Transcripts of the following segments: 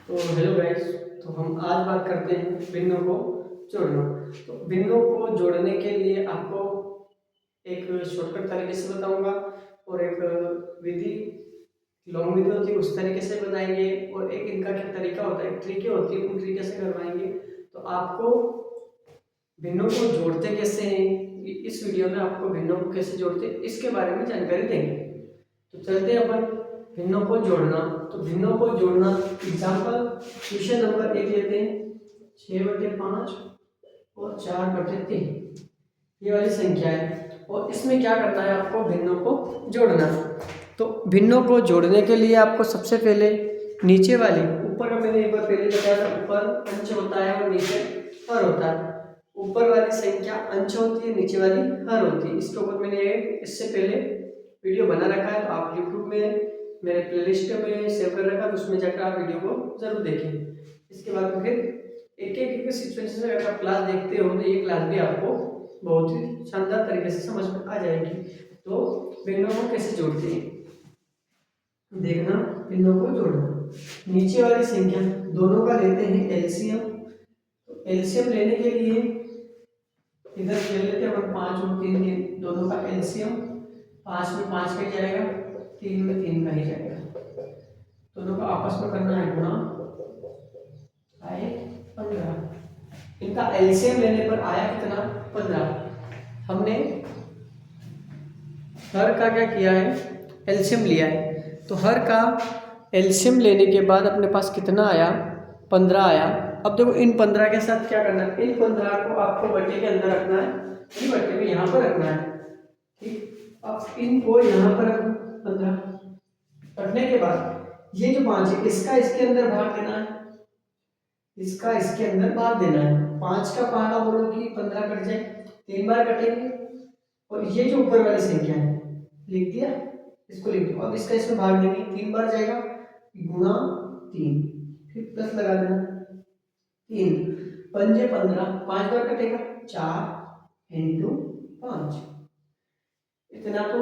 तो hello guys. तो हम आज बात करते हैं भिन्नों को जोड़ना। तो भिन्नों को जोड़ने के लिए आपको एक शॉर्टकट तरीके से बताऊंगा और एक विधि लॉन्ग विधि होती है उस तरीके से बताएंगे, और एक इनका क्या तरीका होता है, ट्रिकें होती है उन तरीके से करवाएंगे। तो आपको भिन्नों को जोड़ते कैसे हैं, इस वीडियो में आपको भिन्नों को कैसे जोड़ते हैं इसके बारे में जानकारी देंगे। तो चलते हैं अपन भिन्नों को जोड़ना। तो भिन्नों को जोड़ना एग्जाम्पल क्वेश्चन नंबर 1 लेते हैं। 6/5 और 4/3 ये वाली संख्या है, और इसमें क्या करना है, आपको भिन्नों को जोड़ना है। तो भिन्नों को जोड़ने के लिए आपको सबसे पहले नीचे वाली, ऊपर का मैंने एक बार पहले बताया था, ऊपर अंश होता है और नीचे हर होता है। ऊपर वाली संख्या अंश होती है, नीचे वाली हर होती है। इसके ऊपर मैंने इससे पहले वीडियो बना रखा है, तो आप यूट्यूब में मेरे प्लेलिस्ट में सेव कर रखा है, तो उसमें जाकर आप वीडियो को जरूर देखें। इसके बाद फिर एक एक सिचुएशन से अगर आप क्लास देखते हो तो ये क्लास भी आपको बहुत ही शानदार तरीके से समझ में आ जाएगी। तो भिन्नों को कैसे जोड़ते हैं देखना। भिन्नों को जोड़ना, नीचे वाली संख्या दोनों का लेते हैं एलसीएम। तो एलसीएम लेने के लिए इधर ले लेते हैं अपन 5 और 3 दोनों का एलसीएम। 5 में 5 का ही जाएगा, 3 में 3 का ही जाएगा। दोनों का आपस में करना है गुणा, आए 15। इनका एलसीएम लेने पर आया कितना, 15। हमने हर का क्या किया है, एलसीएम लिया है। तो हर का एलसीएम लेने के बाद अपने पास कितना आया, 15 आया। अब देखो इन 15 के साथ क्या करना है, इन 15 को आपको बटे के अंदर रखना है, इन बटे में यहाँ पर रखना है। ठीक, अब इनको यहाँ पर 15 रखने के बाद ये जो 5 है इसका इसके अंदर भाग देना है, इसका इसके अंदर भाग देना है। 5 का पहाड़ा बोलो कि 15 कट जाए, 3 बार कटेंगे। और ये जो ऊपर वाली संख्या है लिख दिया, इसको लिख दो। अब इसका इसमें भाग देंगे, 3 बार जाएगा, गुणा 3, फिर प्लस लगा देना 3 पंजे 15, 5 बार कटेगा, 4 इंटू 5। इतना तो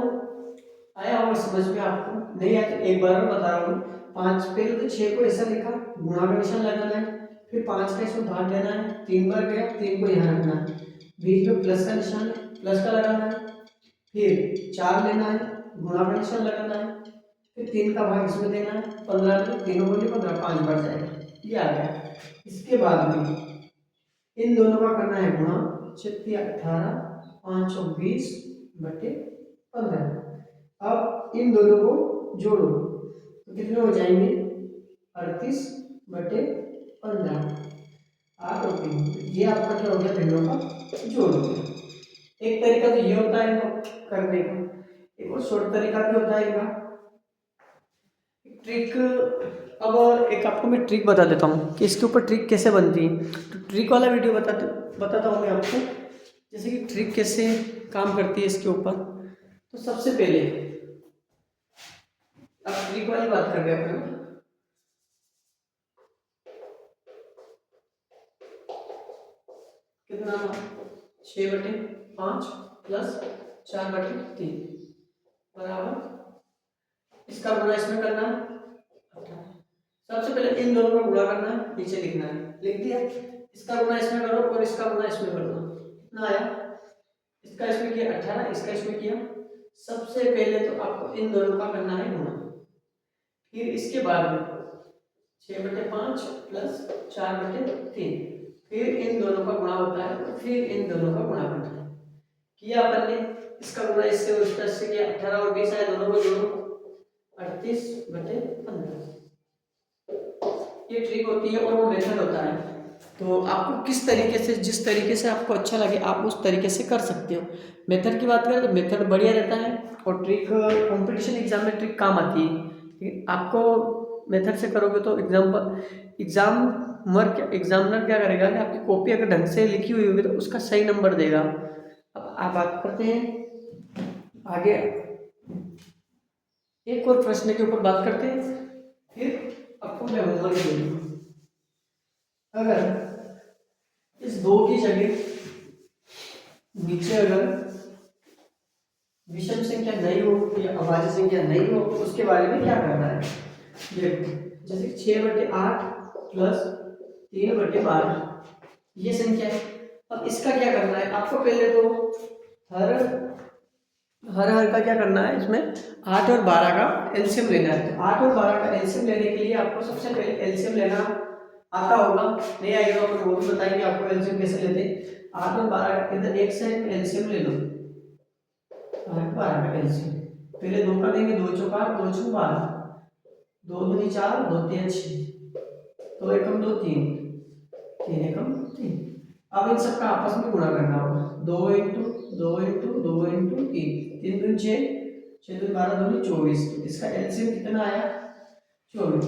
आया होगा समझ में, आपको नहीं आया तो एक बार मैं बता रहा हूँ। 5 पहले तो 6 को ऐसा लिखा, गुणा का निशान लगाना है, फिर 5 का इसमें भाग देना है, 3 बार गया, 3 को यहाँ रखना है, बीच में प्लस का निशान है, प्लस का लगाना है, फिर 4 लेना है, गुणा का निशान लगाना है, फिर 3 का भाग इसमें देना है। 15 में तीनों बोले 15, 5 बार जाएगा, ये आ गया। इसके बाद में इन दोनों का करना है गुणा, 18, 5 और 20 बटे 15। अब इन दोनों को जोड़ो तो कितने हो जाएंगे, 38 बटे 15, 8 और 3। ये आपका क्या हो गया, भिन्नों का जोड़ हो गया। एक तरीका तो ये होता है इनको करने का, एक और शॉर्ट तरीका भी होता है इनका ट्रिक। अब एक आपको मैं ट्रिक बता देता हूँ कि इसके ऊपर ट्रिक कैसे बनती है। तो ट्रिक वाला वीडियो बताता हूँ मैं आपको, जैसे कि ट्रिक कैसे काम करती है इसके ऊपर। तो सबसे पहले अब ट्रिक वाली बात कर रहे हैं अपन। कितना, 6/5 प्लस 4/3 बराबर, इसका गुणा इसमें करना है 18। सबसे पहले इन दोनों का गुणा करना है, नीचे लिखना है, लिख दिया। इसका गुणा इसमें करो और इसका गुणा इसमें करना, कितना आया, इसका इसमें किया 18, इसका इसमें किया। सबसे पहले तो आपको इन दोनों का करना है गुणा, फिर इसके बाद में 6/5 प्लस 4/3, फिर इन दोनों का गुणा होता है, और फिर इन दोनों का गुणा करना है। किया अपन ने, इसका गुणा इससे और इससे किया, 18 और 20 आए, दोनों को जोड़ो, 38/15। ये ट्रिक होती है और वो मेथड होता है। तो आपको किस तरीके से, जिस तरीके से आपको अच्छा लगे आप उस तरीके से कर सकते हो। मेथड की बात करें तो मेथड बढ़िया रहता है, और ट्रिक कंपटीशन एग्जाम में ट्रिक काम आती है। आपको मेथड से करोगे तो एग्जामिनर क्या करेगा कि आपकी कॉपी अगर ढंग से लिखी हुई होगी तो उसका सही नंबर देगा। अब आप बात करते हैं आगे, एक और प्रश्न के ऊपर बात करते हैं, फिर आपको मैं होमवर्क दूंगा। अगर इस 2 की जगह नीचे अगर विषम संख्या नहीं हो या अभाज्य संख्या नहीं हो तो उसके बारे में क्या करना है देखो। जैसे 6/8 प्लस 3/12 ये संख्या है। अब इसका क्या करना है आपको, पहले तो हर हर का क्या करना है, इसमें 8 और 12 का एलसीएम लेना है। तो 8 और 12 का एलसीएम लेने के लिए आपको सबसे पहले एलसीएम लेना आता होगा, नहीं आएगा तो वो भी बताएंगे आपको एलसीएम कैसे लेते हैं। 8 और 12 का इधर एक साइड में एलसीएम ले लो, 8 12 का एलसीएम पहले 2 का देंगे, 2 चौका 2 छू 12, 2 दूनी 4, 2 3 6, 2 एकम 2 3, 3 एकम 3। अब इन सबका आपस में गुणा करना होगा, 2 इंटू 2 इंटू 2 इंटू 3, 3 दूनी 6, 6 दूनी 12, दूनी 24। तो इसका एलसीएम कितना आया 24।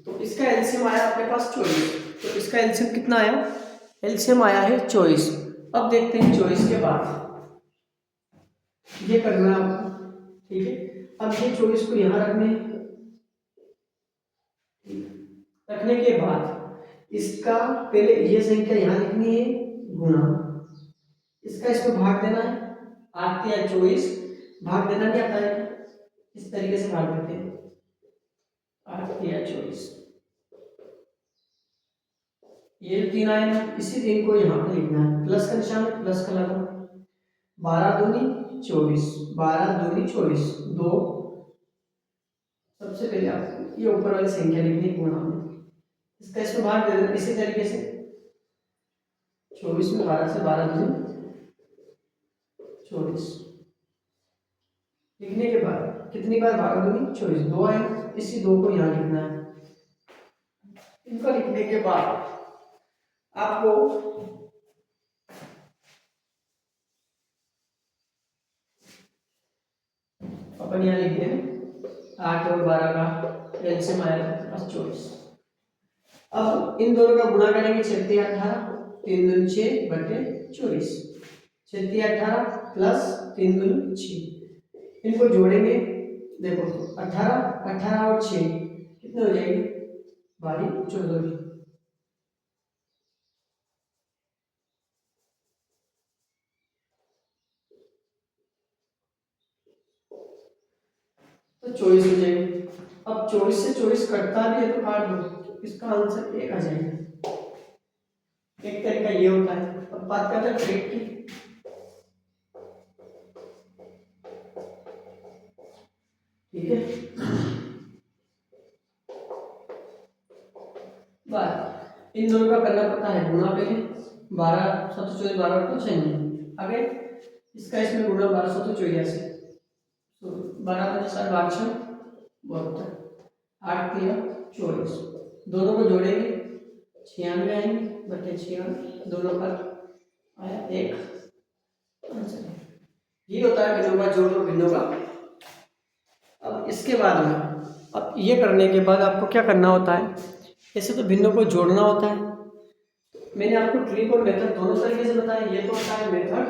तो इसका एलसीएम आया अपने पास 24। तो इसका एलसीएम कितना आया, एलसीएम आया है 24। अब देखते हैं 24 के बाद ये करना है आपको, ठीक है। अब ये 24 को यहाँ रखने के बाद इसका पहले ये संख्या यहाँ लिखनी है गुणा, इसका इसको भाग देना है, 8 या 24 भाग देना नहीं आता है, इस तरीके से भाग देते हैं 8 या 24। ये 3 आया ना, इसी 3 को यहाँ पे लिखना है, प्लस का निशान है, प्लस का लगा, 12 दूनी 24, 12 दूनी 24, 2। सबसे पहले आपको ये ऊपर वाली संख्या लिखनी है गुणा में, इसका इसको भाग दे देना इसी तरीके से, 24 में 12 से 12 दूनी 24 लिखने के बाद कितनी बार 12 दूनी 24, 2 आए, इसी 2 को यहाँ लिखना है। इनको लिखने के बाद आपको अपन यहाँ लिखते हैं 8 और 12 का एलसीएम आया था 24। अब इन दोनों का गुणा करेंगे, 6 3 18, 3 दूनी 6 बटे 24, 6 3 18 प्लस 3 दूनी 6, इनको जोड़ेंगे, देखो 18 और 6 कितने हो जाएंगे 22 14। तो 24 हो जाएंगे। अब 24 से 24 कटता भी है तो काट दो, तो इसका आंसर 1 आ जाएगा। एक तरीका ये होता है। अब बात करते हैं ट्रिक की। ठीक है, बात इन दोनों का करना पड़ता है गुणा, पहले 12 7 24 12 को चाहिए, आगे इसका इसमें गुणा 12 7 84, तो 12 5 7 8 6 72, 8 3 24, दोनों को जोड़ेंगे 96 आएंगे बटे 96, दोनों का आया 1 आंसर। ये होता है भिन्नों का जोड़ और भिन्नों का। अब इसके बाद में, अब ये करने के बाद आपको क्या करना होता है, ऐसे तो भिन्नों को जोड़ना होता है। मैंने आपको ट्रिक और मेथड दोनों तरीके से बताया, ये तो होता है मेथड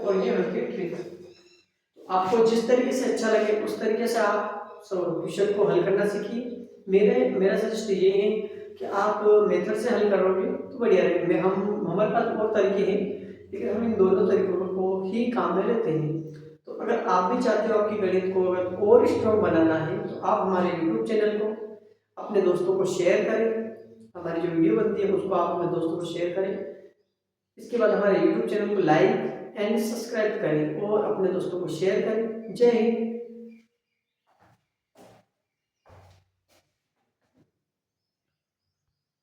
और ये होती है ट्रिक। तो आपको जिस तरीके से अच्छा लगे उस तरीके से आप क्वेश्चन को हल करना सीखिए। मेरा सजेस्ट ये है कि आप मेथड से हल करोगे तो बढ़िया रहेगा। हमारे पास और तरीके हैं, लेकिन हम इन दोनों तरीकों को ही काम में लेते हैं। तो अगर आप भी चाहते हो आपकी गणित को अगर और स्ट्रॉन्ग बनाना है तो आप हमारे यूट्यूब चैनल को अपने दोस्तों को शेयर करें, हमारी जो वीडियो बनती है उसको आप अपने दोस्तों को शेयर करें। इसके बाद हमारे यूट्यूब चैनल को लाइक एंड सब्सक्राइब करें और अपने दोस्तों को शेयर करें। जय हिंद।